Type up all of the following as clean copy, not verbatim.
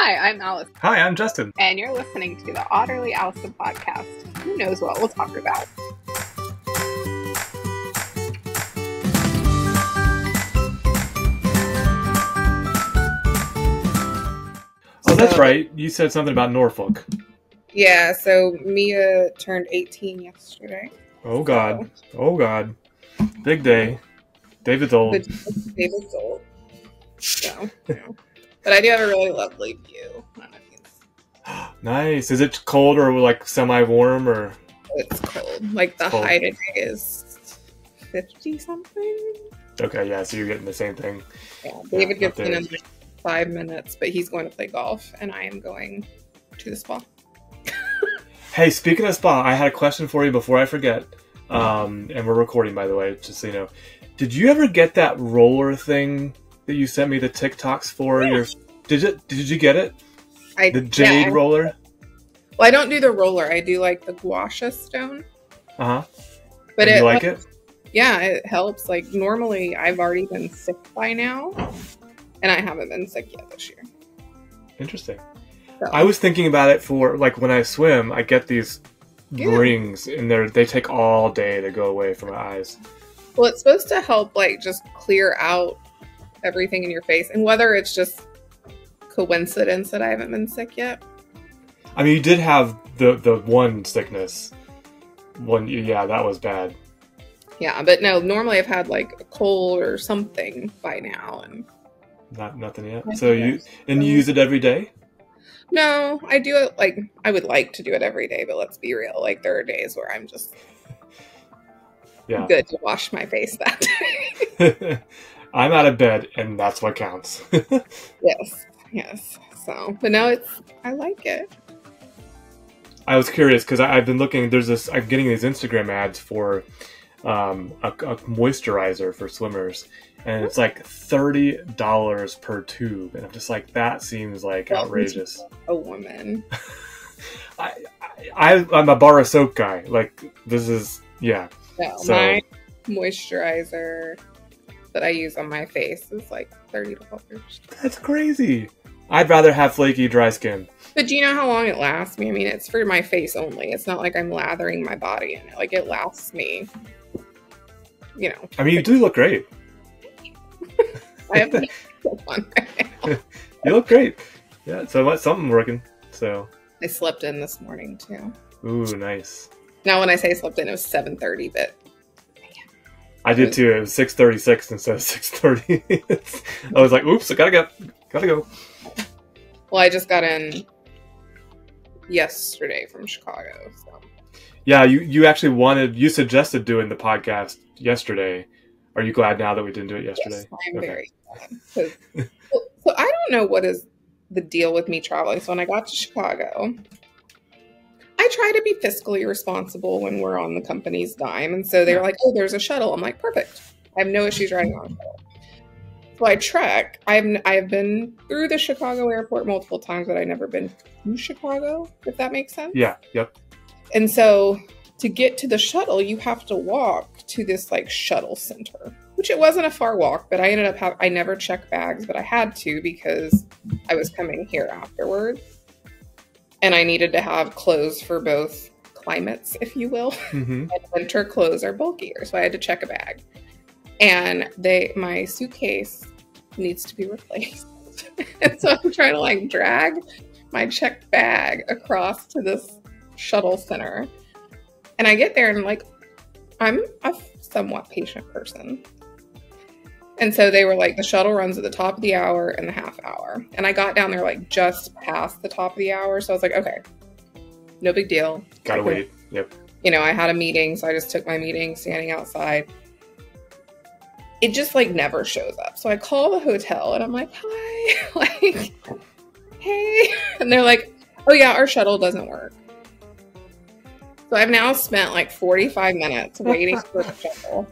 Hi, I'm Allison. Hi, I'm Justin. And you're listening to the Otterly Owlsome podcast. Who knows what we'll talk about? Oh, that's right. You said something about Norfolk. Yeah, so Mia turned 18 yesterday. Oh, God. Oh, God. Big day. David's old. David's old. So, But I do have a really lovely view. I don't know if you Nice. Is it cold or like semi-warm or? It's cold. Like the high today is 50 something. Okay, yeah. So you're getting the same thing. Yeah, David gets in like 5 minutes, but he's going to play golf, and I am going to the spa. Hey, speaking of spa, I had a question for you before I forget. And we're recording, by the way, just so you know. Did you ever get that roller thing that you sent me the TikToks for? Yeah. Did you get it? The jade roller? Well, I don't do the roller. I do like the gua sha stone. Uh-huh. But you like it? Yeah, it helps. Like normally I've already been sick by now, and I haven't been sick yet this year. Interesting. So. I was thinking about it for like when I swim, I get these rings and they take all day to go away from my eyes. Well, it's supposed to help like just clear out everything in your face, and whether it's just coincidence that I haven't been sick yet. I mean, you did have the one sickness. Yeah, that was bad. Yeah, but no, normally I've had like a cold or something by now, and nothing yet. So you use it every day? No, I do it like I would like to do it every day, but let's be real. Like there are days where I'm just good to wash my face that day. I'm out of bed, and that's what counts. Yes. So, but no, I like it. I was curious because I've been looking. I'm getting these Instagram ads for a moisturizer for swimmers, and it's like $30 per tube, and I'm just like, that seems like outrageous. A woman. I'm a bar of soap guy. Like this is No, my moisturizer that I use on my face is like $30. That's crazy. I'd rather have flaky, dry skin. But do you know how long it lasts me? I mean, it's for my face only. It's not like I'm lathering my body in it. Like it lasts me. I mean, you do look great. I have the on right now. You look great. Yeah, so something working. So I slept in this morning too. Ooh, nice. Now, when I say slept in, it was 7:30, but I did too. It was 6:36 instead of 6:30. I was like, "Oops, I gotta go." Well, I just got in yesterday from Chicago. So. Yeah, you actually you suggested doing the podcast yesterday. Are you glad now that we didn't do it yesterday? Yes, I'm very glad. So I don't know what is the deal with me traveling. So when I got to Chicago, I try to be fiscally responsible when we're on the company's dime. And so they were like, oh, there's a shuttle. I'm like, perfect. I have no issues riding on a shuttle. So I trek. I have been through the Chicago airport multiple times, but I've never been to Chicago, if that makes sense. Yeah, yep. And so to get to the shuttle, you have to walk to this like shuttle center, which it wasn't a far walk, but I ended up I never checked bags, but I had to because I was coming here afterwards. And I needed to have clothes for both climates, if you will. Mm-hmm. And winter clothes are bulkier, so I had to check a bag. And my suitcase needs to be replaced. And so I'm trying to like drag my checked bag across to this shuttle center. And I get there and like, I'm a somewhat patient person. And so they were like, the shuttle runs at the top of the hour and the half hour. And I got down there like just past the top of the hour. So I was like, okay, no big deal. Gotta wait. Yep. I had a meeting, so I just took my meeting standing outside. It just like never shows up. So I call the hotel and I'm like, hi, like, hey. And they're like, oh yeah, our shuttle doesn't work. So I've now spent like 45 minutes waiting for the shuttle.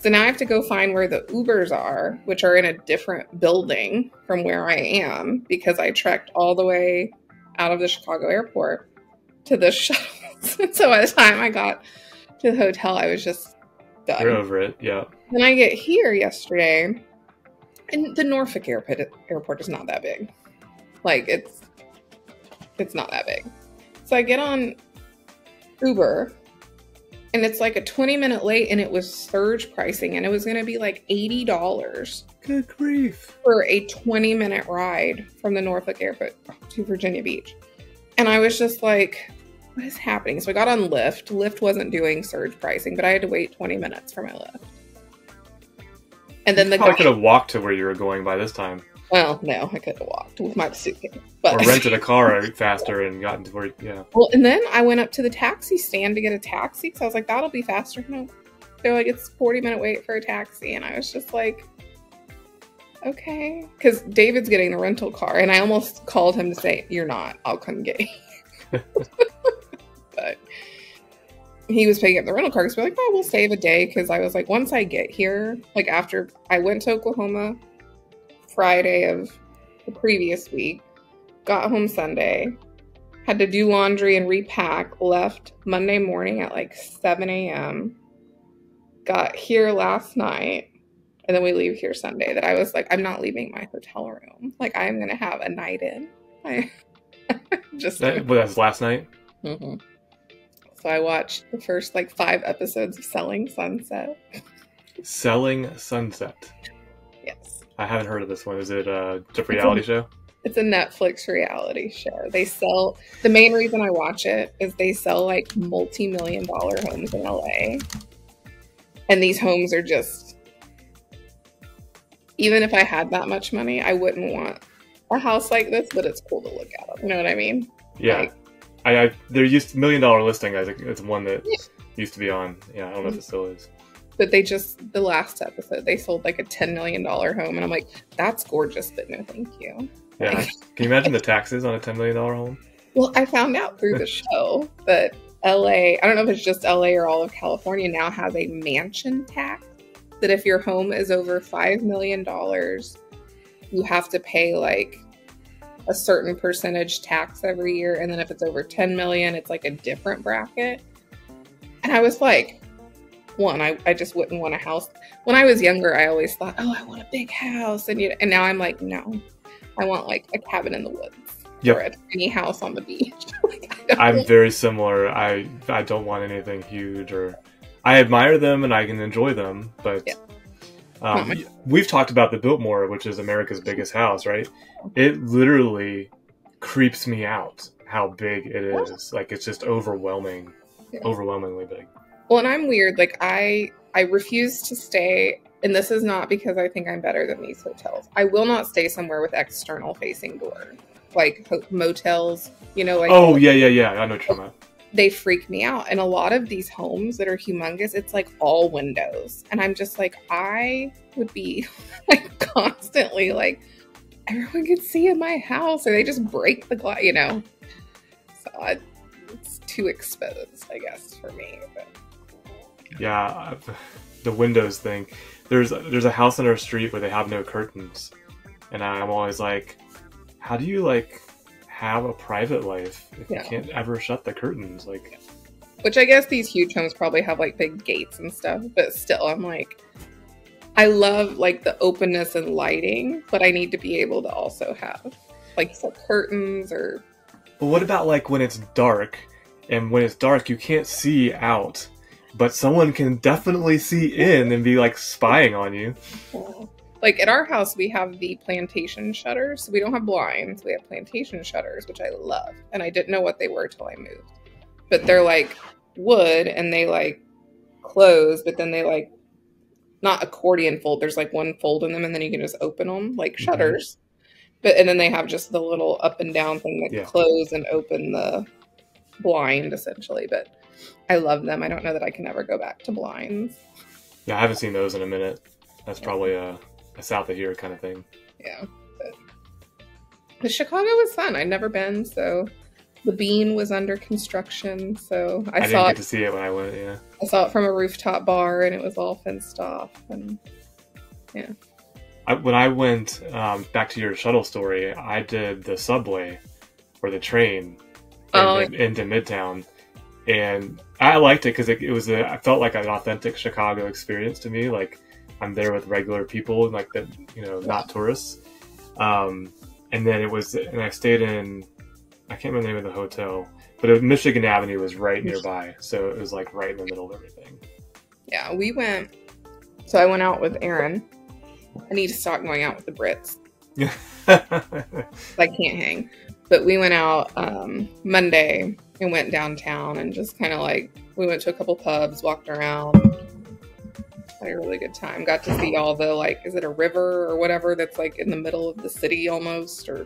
So now I have to go find where the Ubers are, which are in a different building from where I am because I trekked all the way out of the Chicago airport to the shuttles. So by the time I got to the hotel, I was just done. You're over it, yeah. Then I get here yesterday, and the Norfolk airport is not that big. Like, it's It's not that big. So I get on Uber, and it's like a 20-minute late, and it was surge pricing, and it was going to be like $80 Good grief. for a 20-minute ride from the Norfolk Airport to Virginia Beach. And I was just like, what is happening? So I got on Lyft. Lyft wasn't doing surge pricing, but I had to wait 20 minutes for my Lyft. And then I could have walked to where you were going by this time. Well, no, I could have walked with my suitcase. But Or rented a car faster and gotten to where, yeah. Well, and then I went up to the taxi stand to get a taxi because I was like, that'll be faster. No. They're like, it's a 40-minute wait for a taxi. And I was just like, okay. Because David's getting the rental car. And I almost called him to say, you're not. I'll come get you. But he was picking up the rental car because we're like, oh, we'll save a day. Because I was like, once I get here, like after I went to Oklahoma Friday of the previous week, got home Sunday, had to do laundry and repack, left Monday morning at like 7 a.m., got here last night, and then we leave here Sunday, that I was like, I'm not leaving my hotel room. Like, I'm going to have a night in. That's last night? Mm-hmm. So I watched the first like 5 episodes of Selling Sunset. Selling Sunset. Yes. I haven't heard of this one. Is it a reality show? It's a Netflix reality show. They sell, the main reason I watch it is they sell like multi-million-dollar homes in LA. And these homes are just, even if I had that much money, I wouldn't want a house like this, but it's cool to look at. You know what I mean? Yeah. Like, there used $1 million listing. I think it's one that used to be on. Yeah, I don't know if it still is. But they just, the last episode, they sold like a $10 million home. And I'm like, that's gorgeous, but no thank you. Yeah. Like, can you imagine the taxes on a $10 million home? Well, I found out through the show that LA, I don't know if it's just LA or all of California, now has a mansion tax. That if your home is over $5 million, you have to pay like a certain percentage tax every year. And then if it's over 10 million, it's like a different bracket. And I was like, one, I just wouldn't want a house. When I was younger, I always thought, oh, I want a big house. And now I'm like, no, I want like a cabin in the woods. Yep. Or a tiny house on the beach. Like, I'm very similar. I don't want anything huge, or I admire them and I can enjoy them, but we've talked about the Biltmore, which is America's biggest house, right? It literally creeps me out how big it is. Like, it's just overwhelmingly big. Well, and I'm weird. Like, I refuse to stay, and this is not because I think I'm better than these hotels. I will not stay somewhere with external facing doors. Like motels, you know, like, oh yeah, I know what you're talking about. They freak me out. And a lot of these homes that are humongous, it's like all windows, and I'm just like, I would be like constantly like, everyone can see in my house, or they just break the glass, you know. So it's too exposed, I guess, for me. But. Yeah, the windows thing. There's a house on our street where they have no curtains, and I'm always like, how do you like have a private life if you can't ever shut the curtains? Like, which I guess these huge homes probably have like big gates and stuff, but still, I'm like, I love like the openness and lighting, but I need to be able to also have like some curtains or. But what about like when it's dark, and when it's dark you can't see out, but someone can definitely see in and be like spying on you? Like at our house, we have the plantation shutters. So we don't have blinds. We have plantation shutters, which I love. And I didn't know what they were till I moved. But they're like wood, and they like close, but then they like not accordion fold. There's like one fold in them, and then you can just open them like shutters. But and then they have just the little up and down thing that close and open the blind essentially. But I love them. I don't know that I can ever go back to blinds. Yeah, I haven't seen those in a minute. That's probably a south of here kind of thing. Yeah. But Chicago was fun. I'd never been, so the Bean was under construction, so I didn't get to see it when I went, yeah. I saw it from a rooftop bar, and it was all fenced off, and yeah. When I went back to your shuttle story, I did the subway or the train into Midtown, and I liked it because I felt like an authentic Chicago experience to me. Like, I'm there with regular people and like not tourists. And then and I stayed in I can't remember the name of the hotel, but Michigan Avenue was right nearby, so it was like right in the middle of everything. Yeah, we went. So I went out with Aaron. I need to stop going out with the Brits. Yeah. I can't hang. But we went out Monday and went downtown and just kind of like, we went to a couple pubs, walked around, had a really good time. Got to see all the, like, is it a river or whatever that's like in the middle of the city almost? Or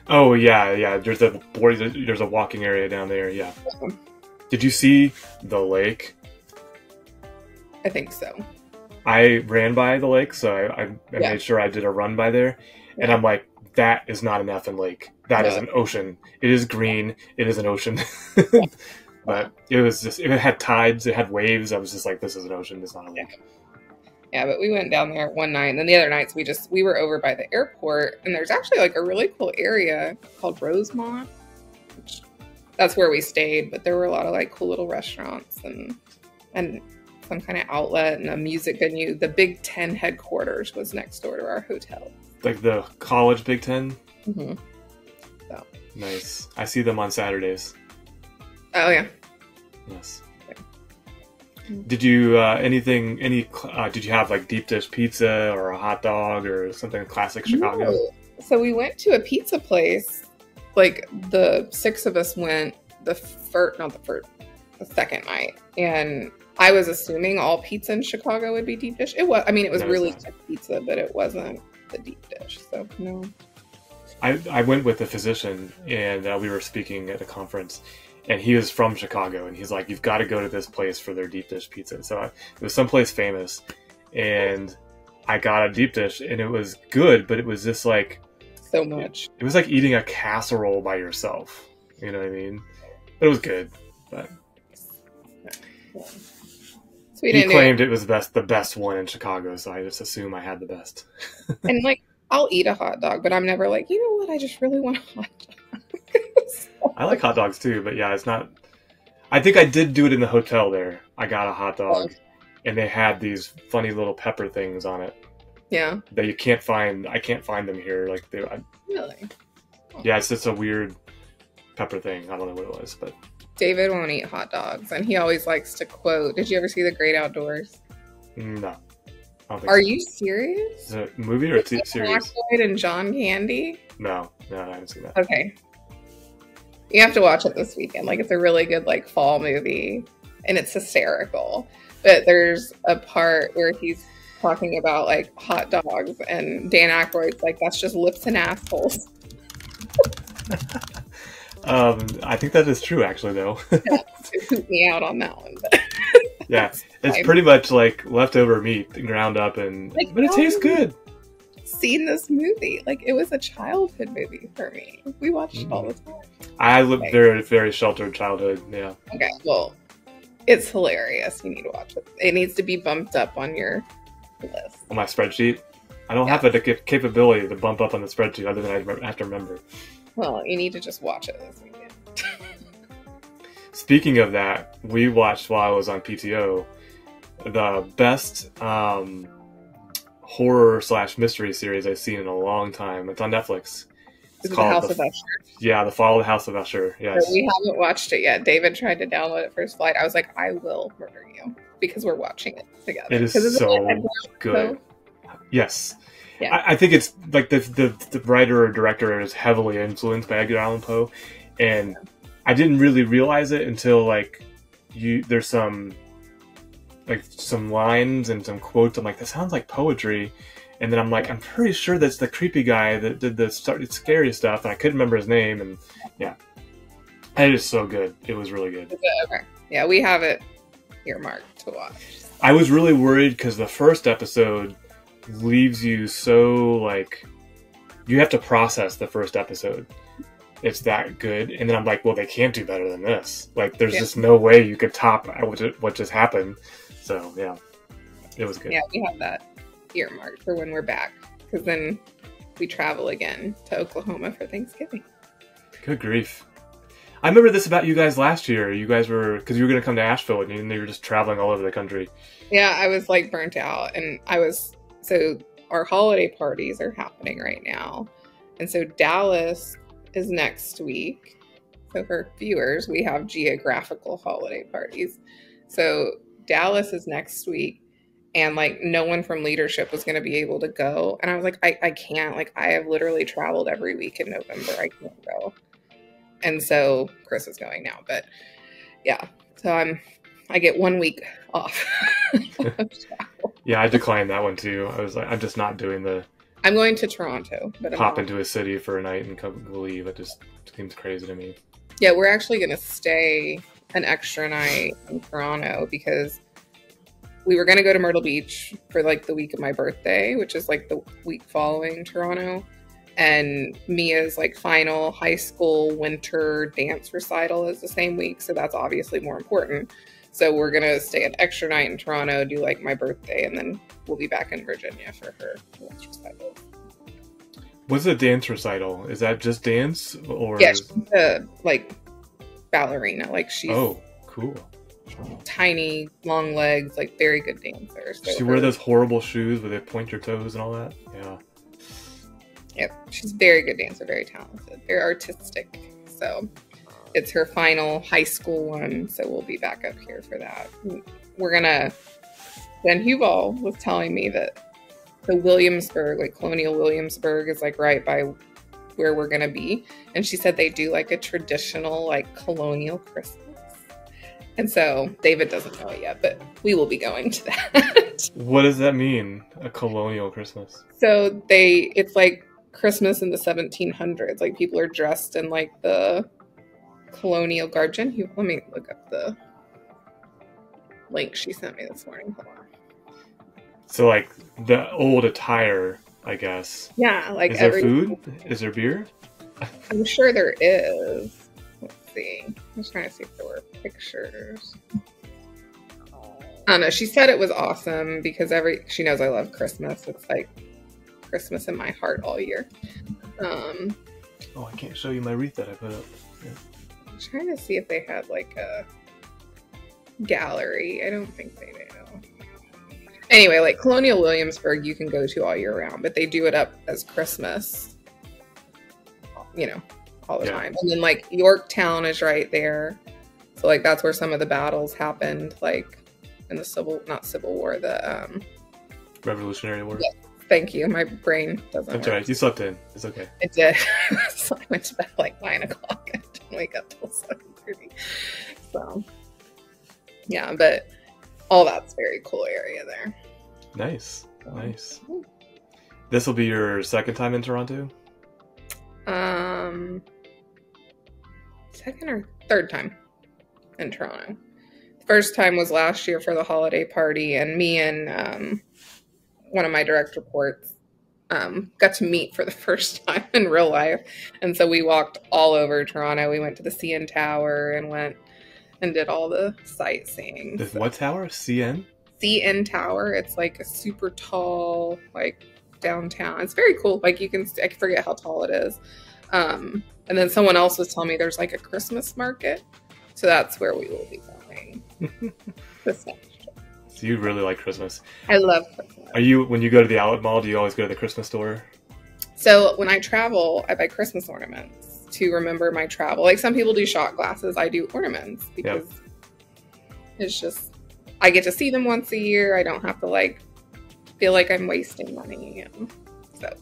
Oh yeah. There's a walking area down there. Yeah. Did you see the lake? I think so. I ran by the lake, so I made sure I did a run by there, and I'm like, that is not an effing lake. That is an ocean. It is green. It is an ocean. But it was just, it had tides, it had waves. I was just like, this is an ocean. It's not a lake. Yeah, but we went down there one night, and then the other nights we were over by the airport, and there's actually like a really cool area called Rosemont. That's where we stayed, but there were a lot of like cool little restaurants and some kind of outlet and a music venue. The Big Ten headquarters was next door to our hotel. Like the college Big Ten? Mm-hmm. So. Nice. I see them on Saturdays. Oh, yeah. Yes. Did you, did you have like deep dish pizza or a hot dog or something classic Chicago? No. So we went to a pizza place. Like the six of us went the second night. And I was assuming all pizza in Chicago would be deep dish. It was really good pizza, but it wasn't the deep dish. So no. I went with a physician, and we were speaking at a conference, and he was from Chicago, and he's like, you've got to go to this place for their deep dish pizza. So it was someplace famous, and I got a deep dish, and it was good, but it was just like so much. It was like eating a casserole by yourself. You know what I mean? But it was good. But he claimed it was the best one in Chicago, so I just assume I had the best. And like, I'll eat a hot dog, but I'm never like, you know what? I just really want a hot dog. I like hot dogs too, but yeah, it's not. I think I did do it in the hotel there. I got a hot dog, and they had these funny little pepper things on it. Yeah. That you can't find. I can't find them here. Like really? Oh. Yeah, it's just a weird pepper thing. I don't know what it was, but David won't eat hot dogs, and he always likes to quote. Did you ever see The Great Outdoors? No. Are you serious? Is it a movie or a series? Aykroyd and John Candy? No, I haven't seen that. Okay. You have to watch it this weekend. Like, it's a really good, like, fall movie, and it's hysterical. But there's a part where he's talking about, like, hot dogs, and Dan Aykroyd's like, that's just lips and assholes. I think that is true, actually, though. Yeah, it pooped me out on that one. Yeah, it's pretty much like leftover meat ground up, but it tastes good. Seen this movie, like, it was a childhood movie for me. We watched it all the time. I lived very, very sheltered childhood. Yeah. Okay, well, it's hilarious. You need to watch it. It needs to be bumped up on your list. On my spreadsheet, I don't have the capability to bump up on the spreadsheet, other than I have to remember. Well, you need to just watch it this weekend. Speaking of that, we watched while I was on PTO the best horror/mystery series I've seen in a long time. It's on Netflix. It's called The House of Usher. Yeah, The Fall of the House of Usher. Yes. But we haven't watched it yet. David tried to download it for his flight. I was like, I will murder you because we're watching it together. It is so good. Yes. Yeah. I think it's like the writer or director is heavily influenced by Edgar Allan Poe, and I didn't really realize it until like there's some lines and some quotes. I'm like, that sounds like poetry, and then I'm like, I'm pretty sure that's the creepy guy that did the scary stuff, and I couldn't remember his name, and yeah, it is so good. It was really good. Okay. Yeah, we have it earmarked to watch. I was really worried because the first episode leaves you so like you have to process the first episode. It's that good, and then I'm like, well, they can't do better than this. Like, there's just no way you could top what just happened. So yeah, it was good. Yeah, we have that earmarked for when we're back, because then we travel again to Oklahoma for Thanksgiving. Good grief! I remember this about you guys last year. You guys because you were going to come to Asheville, and you were just traveling all over the country. Yeah, I was like burnt out, and so our holiday parties are happening right now, and so Dallas is next week, So for viewers, we have geographical holiday parties. So Dallas is next week, and like no one from leadership was going to be able to go. And I was like, I can't. Like I have literally traveled every week in November. I can't go. And so Chris is going now. But yeah, so I get 1 week off. Yeah, I declined that one too. I was like, I'm just not doing the. I'm going to Toronto, but pop into a city for a night and come leave. It just seems crazy to me. Yeah, we're actually going to stay an extra night in Toronto because we were going to go to Myrtle Beach for like the week of my birthday, which is like the week following Toronto. And Mia's like final high school winter dance recital is the same week. So that's obviously more important. So we're going to stay an extra night in Toronto, do like my birthday, and then we'll be back in Virginia for her dance recital. What's a dance recital? Is that just dance? Or yeah, she's a like ballerina. Like she's cool. Tiny, long legs, like very good dancer. So she wear those horrible shoes where they point your toes and all that? Yeah. Yep, she's a very good dancer, very talented, very artistic. So it's her final high school one, so we'll be back up here for that. We're gonna. Then Huval was telling me that the Williamsburg, like Colonial Williamsburg, is like right by where we're gonna be, and she said they do like a traditional like colonial Christmas. And so David doesn't know it yet, but we will be going to that. What does that mean? A colonial Christmas? So it's like Christmas in the 1700s. Like people are dressed in like the colonial garb. Let me look up the link she sent me this morning. Hold on. So like the old attire, I guess. Yeah, like is there food? Is there beer? I'm sure there is. Let's see. I'm just trying to see if there were pictures. I don't know. She said it was awesome because she knows I love Christmas. It's like Christmas in my heart all year. Oh, I can't show you my wreath that I put up. Yeah. I'm trying to see if they had like a gallery. I don't think they do. Anyway, like Colonial Williamsburg, you can go to all year round, but they do it up as Christmas, all the time. And then like Yorktown is right there. So like that's where some of the battles happened, like in the not Civil War, the Revolutionary War. Yeah, thank you. My brain doesn't That's work. right. You slept in. It's okay. I did. So I went to bed at like 9 o'clock and didn't wake up till 7:30. So yeah, but all that's very cool area there. Nice. Nice. This will be your second time in Toronto? Second or third time in Toronto. The first time was last year for the holiday party, and me and one of my direct reports got to meet for the first time in real life. And so we walked all over Toronto. We went to the CN Tower and went and did all the sightseeing. What tower? CN? CN Tower. It's like a super tall, like downtown. It's very cool. Like I forget how tall it is. And then someone else was telling me there's like a Christmas market. So that's where we will be going. This next trip. So you really like Christmas. I love Christmas. When you go to the outlet mall, do you always go to the Christmas store? So when I travel, I buy Christmas ornaments to remember my travel. Like some people do shot glasses. I do ornaments because it's just, I get to see them once a year. I don't have to like feel like I'm wasting money. And so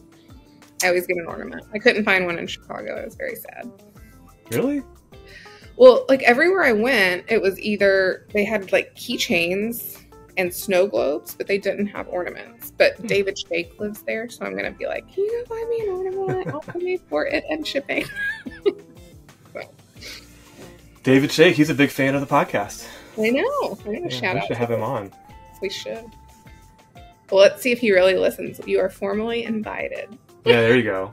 I always get an ornament. I couldn't find one in Chicago. I was very sad. Really? Well, like everywhere I went, it was either they had like keychains and snow globes, but they didn't have ornaments. But David Shake lives there, so I'm going to be like, can you go buy me an ornament? I'll pay for it and shipping. So. David Shake, he's a big fan of the podcast. I know. I'm going to shout out. We should have him on. We should. Well, let's see if he really listens. You are formally invited. Yeah, there you go.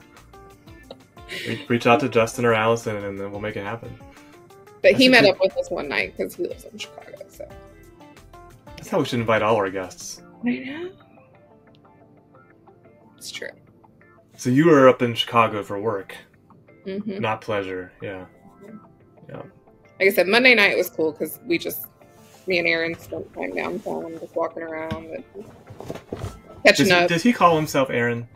Reach out to Justin or Allison, and then we'll make it happen. But he met up with us one night because he lives in Chicago. So that's how we should invite all our guests. I know. It's true. So you were up in Chicago for work, not pleasure. Yeah. Like I said, Monday night was cool because me and Aaron spent time downtown, just walking around, and catching up. Does he call himself Aaron?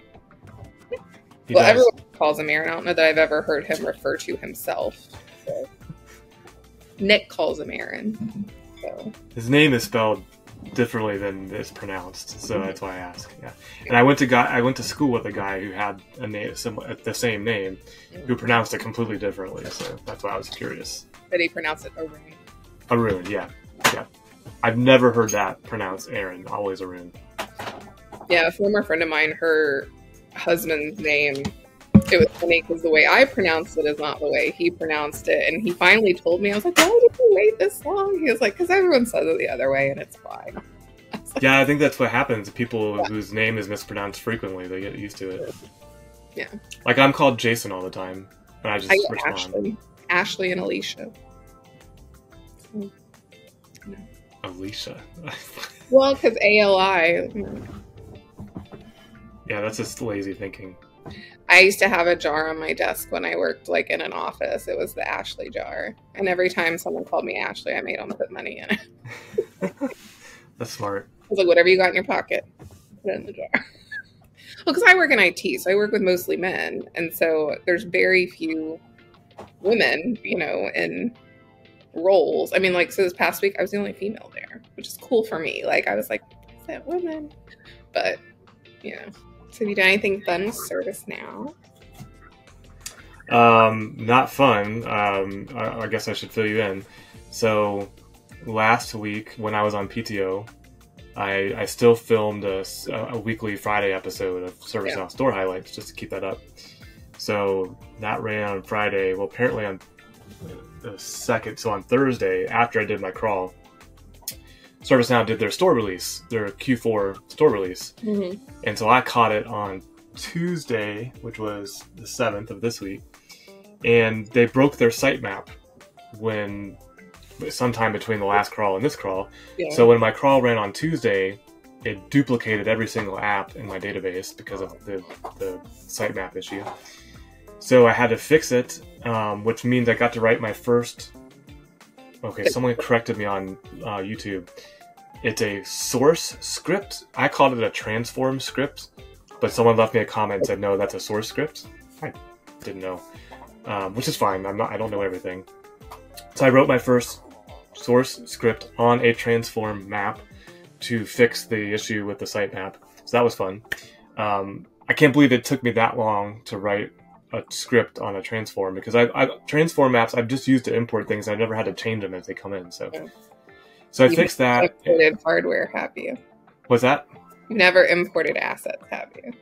Everyone calls him Aaron. I don't know that I've ever heard him refer to himself. So. Nick calls him Aaron. So. His name is spelled differently than it's pronounced, so that's why I ask. Yeah, and I went to school with a guy who had a name the same name, who pronounced it completely differently. So that's why I was curious. But he pronounced it Arun. Arun, yeah. I've never heard that pronounced Aaron. Always Arun. Yeah, a former friend of mine, her husband's name. It was funny because the way I pronounced it is not the way he pronounced it. And he finally told me, I was like, why did you wait this long? He was like, because everyone says it the other way and it's fine. Yeah, I think that's what happens. People whose name is mispronounced frequently, they get used to it. Yeah. Like I'm called Jason all the time, and I just respond. Ashley and Alicia. So, no. Alicia. Well, because ALI. Yeah, that's just lazy thinking. I used to have a jar on my desk when I worked like in an office. It was the Ashley jar. And every time someone called me Ashley, I made them put money in it. That's smart. I was like, whatever you got in your pocket, put it in the jar. Well, because I work in IT, so I work with mostly men. And so there's very few women, in roles. I mean, like, so this past week, I was the only female there, which is cool for me. Like, I was like, is that women? But, So have you done anything fun with ServiceNow? Not fun. I guess I should fill you in. So last week when I was on PTO, I still filmed a weekly Friday episode of ServiceNow store highlights just to keep that up. So that ran on Friday. Well, apparently on the 2nd, so on Thursday after I did my crawl, ServiceNow did their store release, their Q4 store release. Mm-hmm. And so I caught it on Tuesday, which was the 7th of this week. And they broke their sitemap sometime between the last crawl and this crawl. Yeah. So when my crawl ran on Tuesday, it duplicated every single app in my database because of the sitemap issue. So I had to fix it, which means I got to write my first... Okay, someone corrected me on YouTube. It's a source script. I called it a transform script, but someone left me a comment and said, no, that's a source script. I didn't know, which is fine. I don't know everything. So I wrote my first source script on a transform map to fix the issue with the sitemap. So that was fun. I can't believe it took me that long to write a script on a transform, because I transform maps I've just used to import things. I've never had to change them as they come in. So I fixed that. Imported hardware, have you? What's that? You've never imported assets, have you?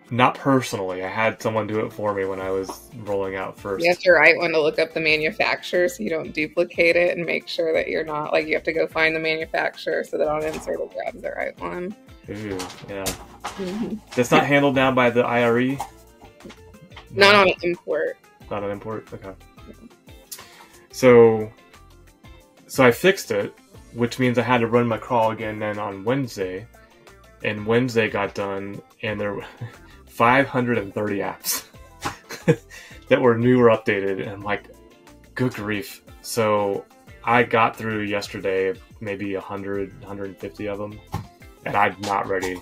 Not personally. I had someone do it for me when I was rolling out first. You have to write one to look up the manufacturer so you don't duplicate it, and make sure that you're not, like, you have to go find the manufacturer so that on insert it grabs the right one. Ooh, yeah. Mm-hmm. That's not handled now by the IRE? Not on an import. Not an import? Okay. So I fixed it, which means I had to run my crawl again then on Wednesday. And Wednesday got done, and there were 530 apps that were new or updated. And I'm like, good grief. So I got through yesterday maybe 100, 150 of them. And I'm not ready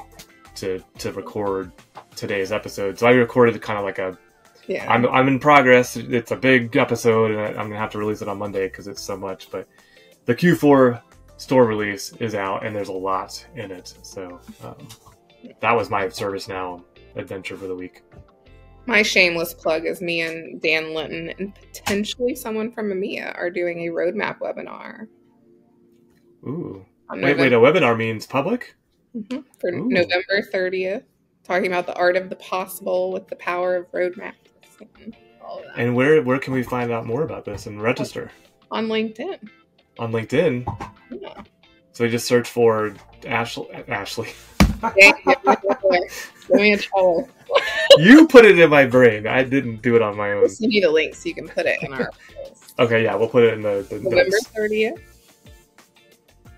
to record today's episode. So I recorded kind of like a... Yeah. I'm in progress. It's a big episode, and I'm gonna have to release it on Monday because it's so much. But the Q4 store release is out, and there's a lot in it. So that was my ServiceNow adventure for the week. My shameless plug is me and Dan Linton and potentially someone from EMEA are doing a roadmap webinar. Ooh! Wait! A webinar means public? Mm-hmm. For November 30th, talking about the art of the possible with the power of roadmaps. And all of that. And where can we find out more about this and register? On LinkedIn. On LinkedIn? Yeah. So you just search for Ashley. You put it in my brain. I didn't do it on my own. You need a link so you can put it in our post. Okay, yeah, we'll put it in the November notes. 30th.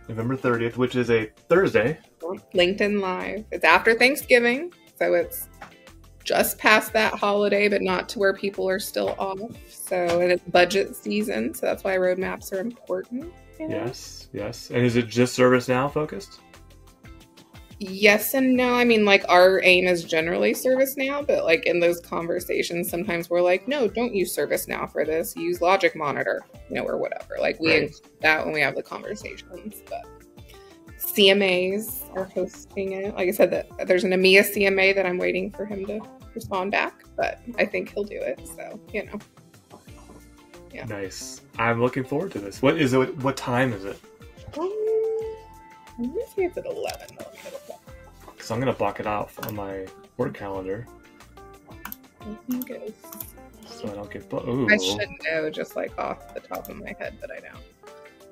November 30th, which is a Thursday. LinkedIn Live. It's after Thanksgiving, so it's just past that holiday, but not to where people are still off. So, and it's budget season, so that's why roadmaps are important. Yes. And is it just ServiceNow focused? Yes and no. I mean, like, our aim is generally ServiceNow, but like in those conversations, sometimes we're like, no, don't use ServiceNow for this. Use Logic Monitor, or whatever. Like, we include that when we have the conversations. But CMAs are hosting it. Like I said, that there's an EMEA CMA that I'm waiting for him to respond back, but I think he'll do it. So, Yeah. Nice. I'm looking forward to this. What is it? What time is it? I'm gonna say it's at 11. Because I'm gonna block it out on my work calendar. I think it's... So I don't get. Ooh. I should know just like off the top of my head, but I don't.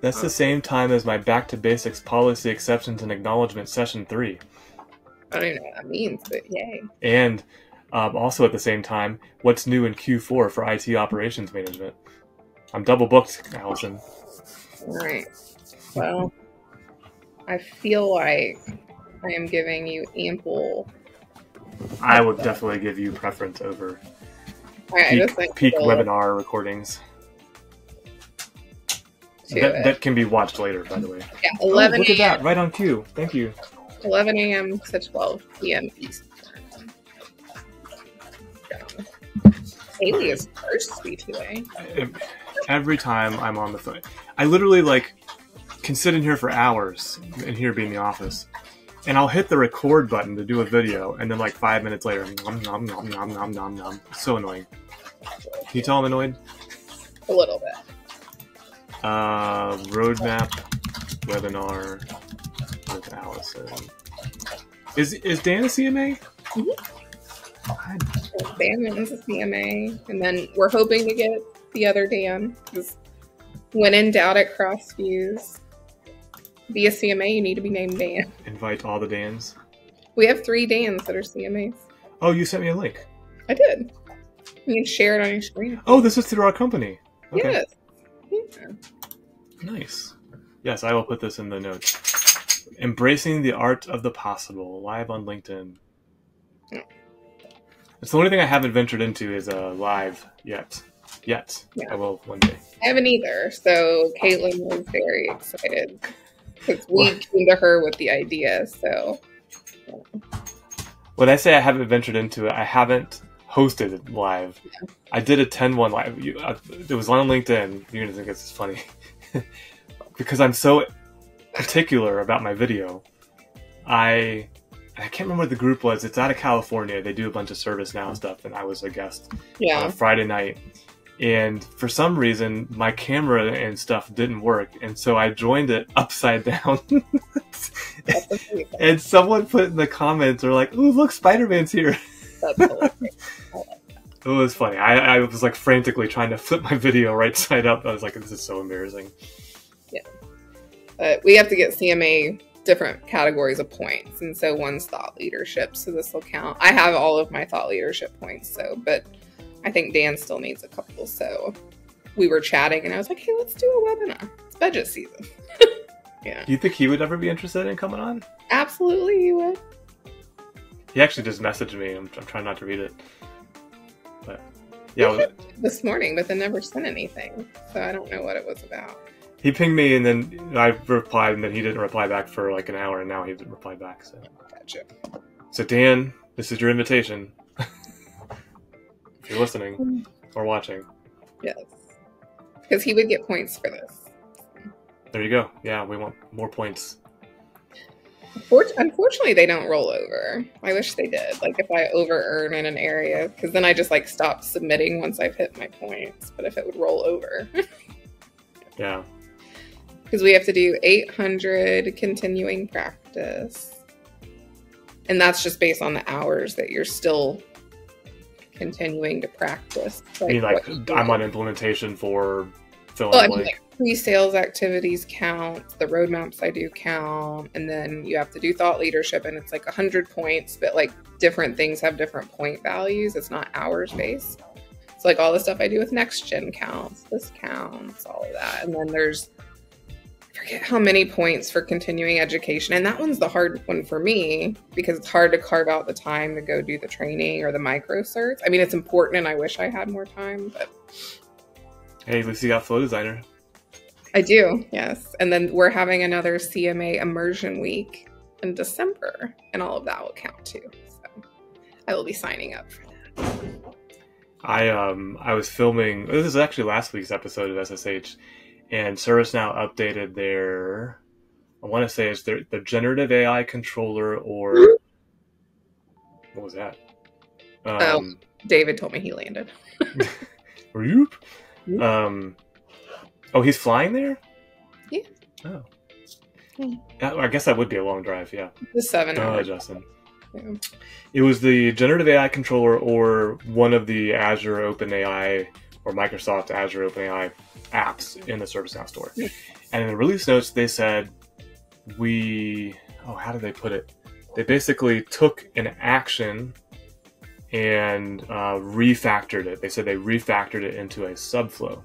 That's the same time as my Back to Basics Policy Exceptions and Acknowledgement Session 3. I don't even know what that means, but yay. And also at the same time, what's new in Q4 for IT Operations Management. I'm double booked, Allison. All right. Well, I feel like I am giving you ample... I would definitely give you preference over right, peak webinar recordings. That can be watched later, by the way. Yeah, 11 look at that, right on cue. Thank you. 11 a.m. to 12 p.m. Eastern. Haley is thirsty today. Every time I'm on the phone, I literally can sit in here for hours, and here be in the office, and I'll hit the record button to do a video, and then 5 minutes later, nom nom nom nom nom nom nom. It's so annoying. Can you tell I'm annoyed? A little bit. Roadmap webinar with Allison. Is Dan a CMA? Mm-hmm. Dan is a CMA, and then we're hoping to get the other Dan. Because when in doubt at Crossviews, be a CMA, you need to be named Dan. Invite all the Dans. We have 3 Dans that are CMAs. Oh, you sent me a link. I did. You can share it on your screen. Oh, this is through our company. Okay. Yes. Yeah. Nice. Yes, I will put this in the notes. Embracing the art of the possible, live on LinkedIn. Yeah. It's the only thing I haven't ventured into is live yet. Yeah. I will one day. I haven't either. So Caitlin was very excited because we came to her with the idea. So when I say I haven't ventured into it, I haven't hosted it live. Yeah. I did attend one live. It was on LinkedIn. You're gonna think this is funny because I'm so particular about my video. I can't remember what the group was. It's out of California. They do a bunch of ServiceNow stuff, and I was a guest on a Friday night. And for some reason, my camera and stuff didn't work, and so I joined it upside down. And someone put in the comments, they're like, "Ooh, look, Spider-Man's here." That's hilarious. It was funny. I was frantically trying to flip my video right side up. I was like, "This is so embarrassing." Yeah, we have to get CMA different categories of points, and so one's thought leadership, so this will count. I have all of my thought leadership points, but I think Dan still needs a couple. So we were chatting, and I was like, "Hey, let's do a webinar. It's budget season." Yeah. Do you think he would ever be interested in coming on? Absolutely, he would. He actually just messaged me. I'm trying not to read it, but yeah, this morning, but they never sent anything, so I don't know what it was about. He pinged me, and then I replied, and then he didn't reply back for an hour, and now he didn't reply back. So, gotcha. So Dan, this is your invitation. If you're listening or watching. Yes, because he would get points for this. There you go. Yeah, we want more points. Unfortunately, they don't roll over. I wish they did. If I over-earn in an area, because then I just stop submitting once I've hit my points. But if it would roll over. Yeah. Because we have to do 800 continuing practice. And that's just based on the hours that you're still continuing to practice. I'm on implementation for fill well, in blank. Pre-sales activities count, the roadmaps I do count, and then you have to do thought leadership, and it's 100 points, but different things have different point values. It's not hours based. So all the stuff I do with next gen counts, this counts, all of that. And then there's, I forget how many points for continuing education. And that one's the hard one for me because it's hard to carve out the time to go do the training or the micro certs. I mean, it's important and I wish I had more time, but. Hey, Lucy got Flow Designer. I do, yes. And then we're having another CMA immersion week in December, and all of that will count too. So I will be signing up for that. I was filming. This is actually last week's episode of SSH, and ServiceNow updated their. I want to say it's their generative AI controller, or what was that? David told me he landed. Whoop. Oh, he's flying there? Yeah. Oh. Yeah. I guess that would be a long drive, yeah. The 7 hours. Justin. Yeah. It was the generative AI controller or one of the Azure OpenAI or Microsoft Azure OpenAI apps in the ServiceNow store. Yeah. And in the release notes, they said how did they put it? They basically took an action and refactored it. They said they refactored it into a subflow.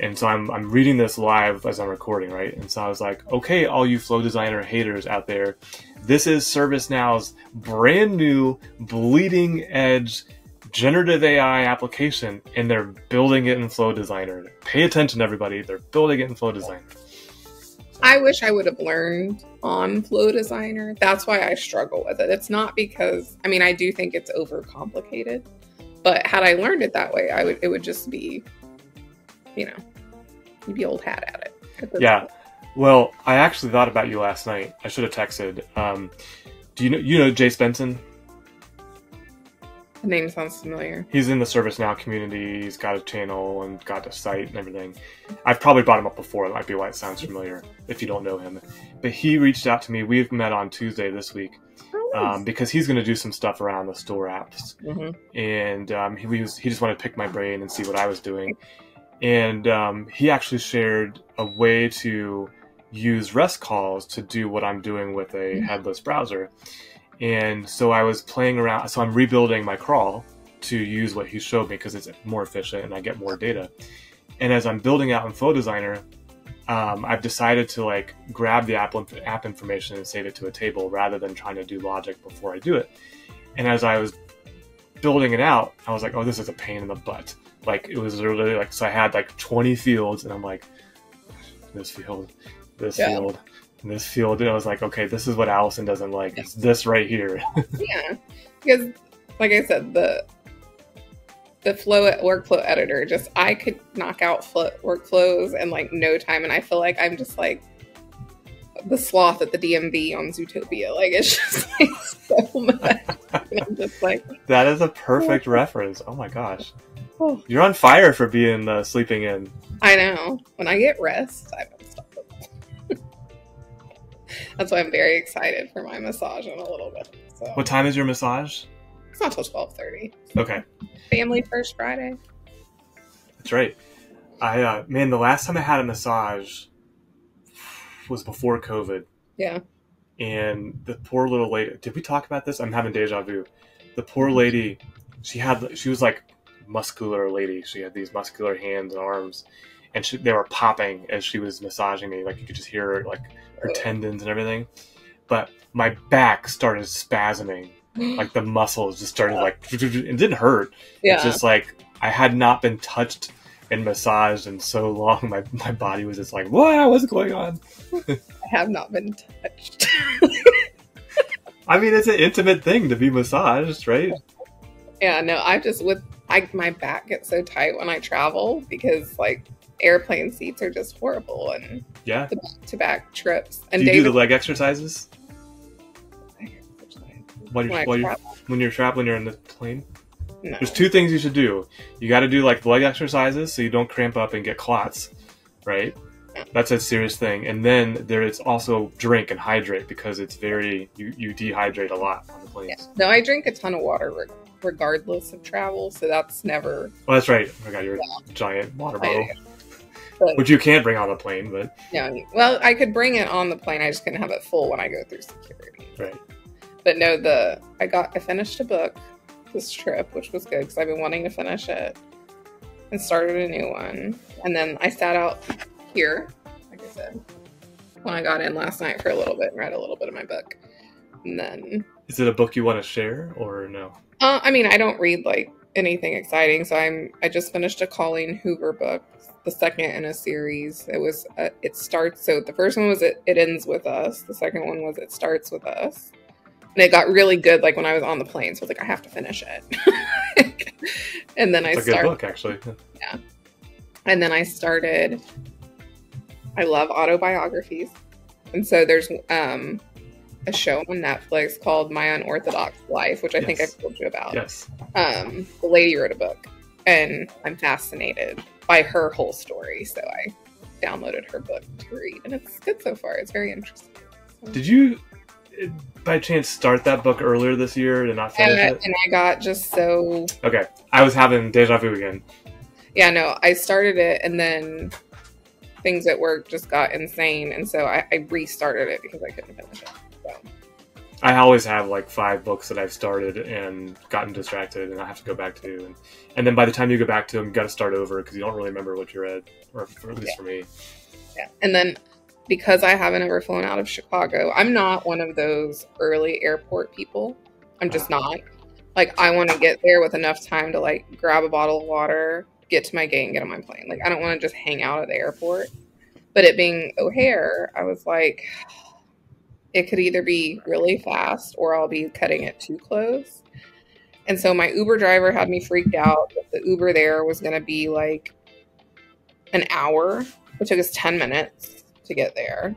And so I'm reading this live as I'm recording, right? And so I was like, okay, all you Flow Designer haters out there, this is ServiceNow's brand new bleeding edge generative AI application, and they're building it in Flow Designer. Pay attention, everybody. They're building it in Flow Designer. I wish I would have learned on Flow Designer. That's why I struggle with it. It's not because, I do think it's overcomplicated, but had I learned it that way, it would just be, you'd be old hat at it. Yeah. Well, I actually thought about you last night. I should have texted. Do you know Jace Benson? The name sounds familiar. He's in the ServiceNow community. He's got a channel and got a site and everything. I've probably brought him up before. That might be why it sounds familiar if you don't know him. But he reached out to me. We've met on Tuesday this week because he's going to do some stuff around the store apps. Mm-hmm. And he just wanted to pick my brain and see what I was doing. And he actually shared a way to use REST calls to do what I'm doing with a headless browser. And so I was playing around. So I'm rebuilding my crawl to use what he showed me because it's more efficient and I get more data. And as I'm building out in Flow Designer, I've decided to grab the app information and save it to a table rather than trying to do logic before I do it. And as I was building it out, I was like, oh, this is a pain in the butt. It was literally so I had 20 fields, and I'm like, this field, this field, and this field. And I was like, okay, this is what Allison doesn't like. It's this right here. Yeah. Because, like I said, the Flow workflow editor, I could knock out workflows in no time. And I feel like I'm just the sloth at the DMV on Zootopia. It's just so much. And I'm just that is a perfect reference. Oh my gosh. Oh. You're on fire for being sleeping in. I know. When I get rest, I'm unstoppable. That's why I'm very excited for my massage in a little bit. So. What time is your massage? It's not till 12:30. Okay. Family First Friday. That's right. The last time I had a massage was before COVID. Yeah. And the poor little lady, did we talk about this? I'm having deja vu. The poor lady, she was muscular lady. She had these muscular hands and arms, and they were popping as she was massaging me. You could just hear her tendons and everything. But my back started spasming. The muscles just started it didn't hurt. Yeah. It's just I had not been touched and massaged in so long. My body was just wow, what's going on? I have not been touched. It's an intimate thing to be massaged, right? Yeah, no, my back gets so tight when I travel because airplane seats are just horrible, and yeah, the back-to-back trips. And do you do the leg exercises? When you're traveling, you're in the plane? No. There's two things you should do. You got to do the leg exercises so you don't cramp up and get clots, right? Yeah. That's a serious thing. And then there is also drink and hydrate because it's you dehydrate a lot on the planes. Yeah. No, I drink a ton of water regardless of travel, so that's never... Oh, that's right. I got your giant water bottle. Which you can't bring on the plane, but... Yeah, well, I could bring it on the plane. I just couldn't have it full when I go through security. Right. But no, I finished a book this trip, which was good because I've been wanting to finish it, and started a new one. And then I sat out here, like I said, when I got in last night for a little bit and read a little bit of my book. And then... Is it a book you want to share or no? I don't read anything exciting. So I just finished a Colleen Hoover book, the second in a series. It was so the first one was It Ends With Us. The second one was It Starts With Us. And it got really good like when I was on the plane. So I was like, I have to finish it. And then it's a good book, actually. Yeah. And then I love autobiographies. And so there's a show on Netflix called My Unorthodox Life, which I think I've told you about. Yes. The lady wrote a book, and I'm fascinated by her whole story. So I downloaded her book to read, and it's good so far. It's very interesting. So. Did you, by chance, start that book earlier this year and not finish it? And I got just so... Okay. I was having deja vu again. Yeah, no, I started it, and then things at work just got insane, and so I restarted it because I couldn't finish it. So. I always have like 5 books that I've started and gotten distracted and I have to go back to. And then by the time you go back to them, you got to start over because you don't really remember what you read, or at least for me. Yeah. And then because I haven't ever flown out of Chicago, I'm not one of those early airport people. I'm just not. Like, I want to get there with enough time to like grab a bottle of water, get to my gate and get on my plane. Like, I don't want to just hang out at the airport. But it being O'Hare, I was like... It could either be really fast or I'll be cutting it too close. And so my Uber driver had me freaked out that the Uber there was going to be like an hour. It took us 10 minutes to get there.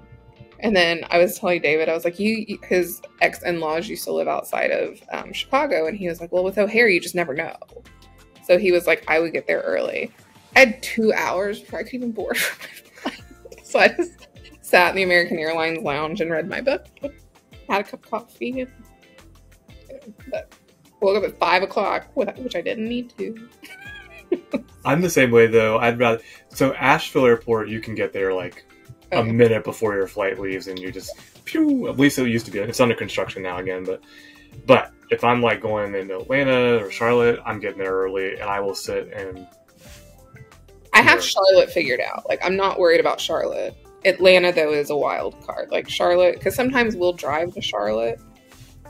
And then I was telling David, I was like, his ex-in-laws used to live outside of Chicago. And he was like, well, with O'Hare, you just never know. So he was like, I would get there early. I had 2 hours before I could even board for my flight. So I just... sat in the American Airlines lounge and read my book. Had a cup of coffee. But woke up at 5 o'clock, which I didn't need to. I'm the same way, though. I'd rather... So Asheville Airport, you can get there like a minute before your flight leaves, and you just... Pew! At least it used to be. It's under construction now again, but if I'm like going into Atlanta or Charlotte, I'm getting there early, and I will sit and... I have Charlotte figured out. Like, I'm not worried about Charlotte. Atlanta, though, is a wild card. Like Charlotte, because sometimes we'll drive to Charlotte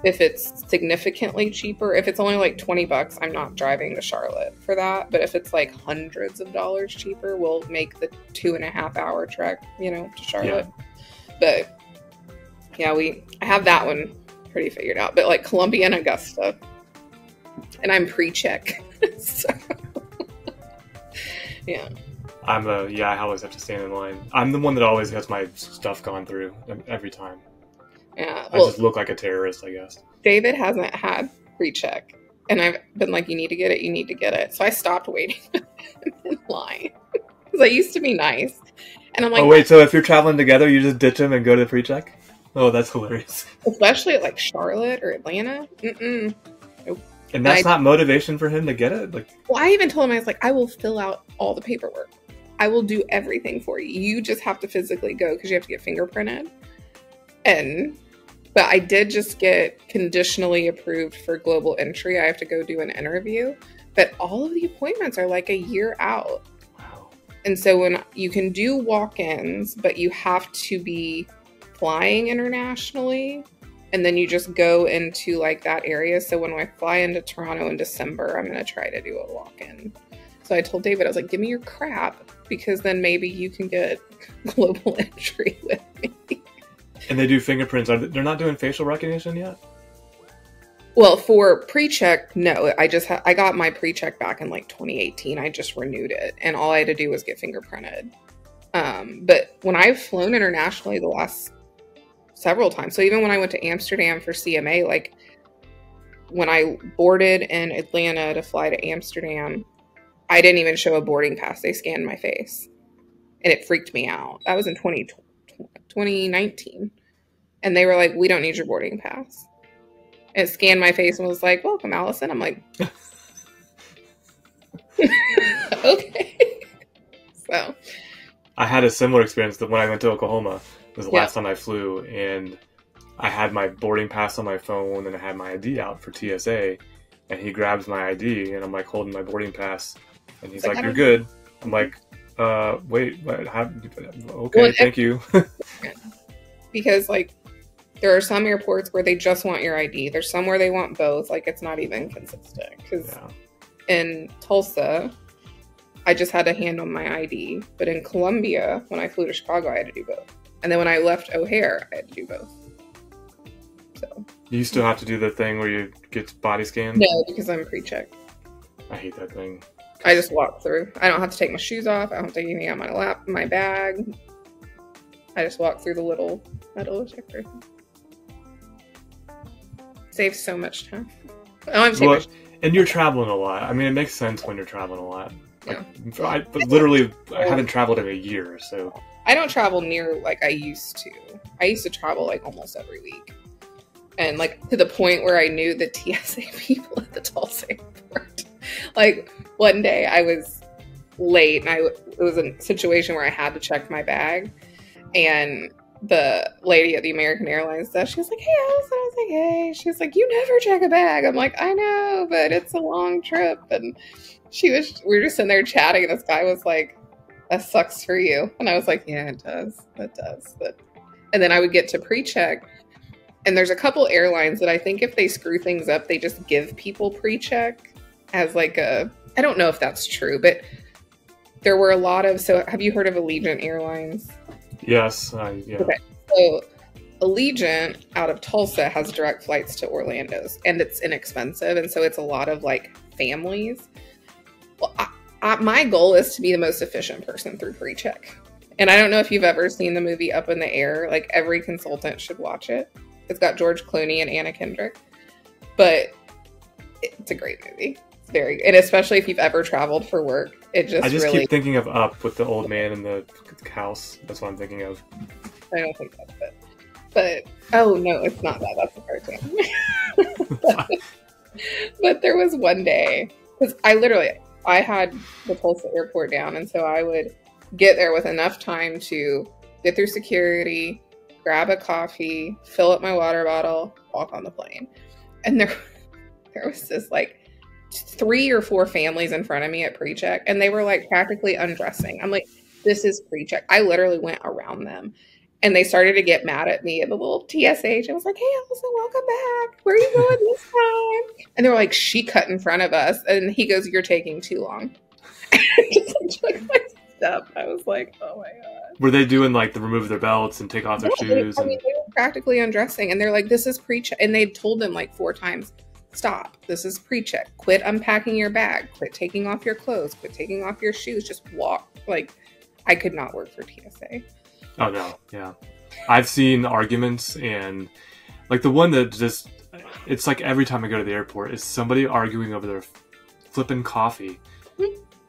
if it's significantly cheaper. If it's only like $20, I'm not driving to Charlotte for that. But if it's like hundreds of dollars cheaper, we'll make the 2.5 hour trek, to Charlotte. Yeah. But yeah, I have that one pretty figured out. But like Columbia and Augusta, and I'm pre-check. So yeah. I always have to stand in line. I'm the one that always has my stuff gone through every time. Yeah. I just look like a terrorist, I guess. David hasn't had pre-check. And I've been like, you need to get it. So I stopped waiting in line. Because I used to be nice. And I'm like... Oh, wait, so if you're traveling together, you just ditch him and go to pre-check? Oh, that's hilarious. Especially at like Charlotte or Atlanta. Mm-mm. Nope. And that's not motivation for him to get it? Well, I even told him, I was like, I will fill out all the paperwork. I will do everything for you. You just have to physically go because you have to get fingerprinted. But I did just get conditionally approved for global entry. I have to go do an interview. But all of the appointments are like a year out. Wow. And so when you can do walk-ins, but you have to be flying internationally. And then you just go into like that area. So when I fly into Toronto in December, I'm going to try to do a walk-in. So I told David, I was like, give me your crap, because then maybe you can get global entry with me. And they do fingerprints. They're not doing facial recognition yet? Well, for pre-check, no. I got my pre-check back in like 2018. I just renewed it. And all I had to do was get fingerprinted. But when I've flown internationally the last several times, so even when I went to Amsterdam for CMA, like when I boarded in Atlanta to fly to Amsterdam, I didn't even show a boarding pass. They scanned my face. And it freaked me out. That was in 2019. And they were like, we don't need your boarding pass. And it scanned my face and was like, welcome, Allison. I'm like, okay. So. I had a similar experience when I went to Oklahoma. It was the last time I flew. And I had my boarding pass on my phone and I had my ID out for TSA. And he grabs my ID and I'm like holding my boarding pass. And he's like, you're good. I'm like, wait, what? Okay, well, thank you. Because, like, there are some airports where they just want your ID. There's some where they want both. Like, it's not even consistent. in Tulsa, I just had to hand on my ID. But in Columbia, when I flew to Chicago, I had to do both. And then when I left O'Hare, I had to do both. So You still have to do the thing where you get body scanned? no, because I'm pre-checked. I hate that thing. I just walk through. I don't have to take my shoes off. I don't have to take anything out of my bag. I just walk through the little metal detector. Saves so much time. And you're traveling a lot. I mean, it makes sense when you're traveling a lot. Like, Yeah. I haven't traveled in a year, so. I don't travel near like I used to. I used to travel like almost every week. And like to the point where I knew the TSA people at the Tulsa airport. Like one day I was late and it was a situation where I had to check my bag. And the lady at the American Airlines stuff, she was like, "Hey, Allison." I was like, "Hey." She was like, "You never check a bag." I'm like, "I know, but it's a long trip." And we were just sitting there chatting, and this guy was like, "That sucks for you." And I was like, "Yeah, it does. It does." And then I would get to pre-check, and there's a couple airlines that I think if they screw things up, they just give people pre-check as like I don't know if that's true, but there were a lot of, so have you heard of Allegiant Airlines? Yes. Yeah. Okay. So Allegiant out of Tulsa has direct flights to Orlando's, and it's inexpensive. And so it's a lot of like families. Well, my goal is to be the most efficient person through pre-check. And I don't know if you've ever seen the movie Up in the Air. Like every consultant should watch it. It's got George Clooney and Anna Kendrick. But it's a great movie. It's very, and especially if you've ever traveled for work. I just keep thinking of Up with the old man in the house. That's what I'm thinking of. I don't think that's it. But, oh no, it's not that. That's a cartoon. But there was one day, because I had the Tulsa airport down, and so I would get there with enough time to get through security, grab a coffee, fill up my water bottle, walk on the plane. And there was this like 3 or 4 families in front of me at pre-check, and they were like practically undressing. I'm like, this is pre-check. I literally went around them, and they started to get mad at me. And the little TSA agent was like, "Hey, Allison, welcome back. Where are you going this time?" And they were like, "She cut in front of us." And he goes, "You're taking too long." Just like, took my stuff. I was like, oh my God. Were they doing like the remove their belts and take off their shoes? They were practically undressing, and they're like, "This is pre-check." And they told them like 4 times, "Stop. This is pre-check. Quit unpacking your bag. Quit taking off your clothes. Quit taking off your shoes. Just walk." Like, I could not work for TSA. Oh, no. Yeah. I've seen arguments, and like the one that just, it's like every time I go to the airport is somebody arguing over their flipping coffee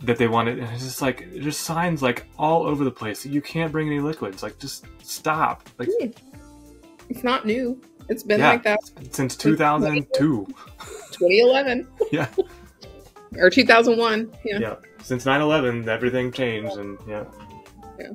that they wanted. And it's just like, there's signs like all over the place. You can't bring any liquids. Like, just stop. Like, it's not new. It's been like that since 2002. 2011. Yeah. Or 2001. Yeah. Since 9/11, everything changed, and yeah. Yeah.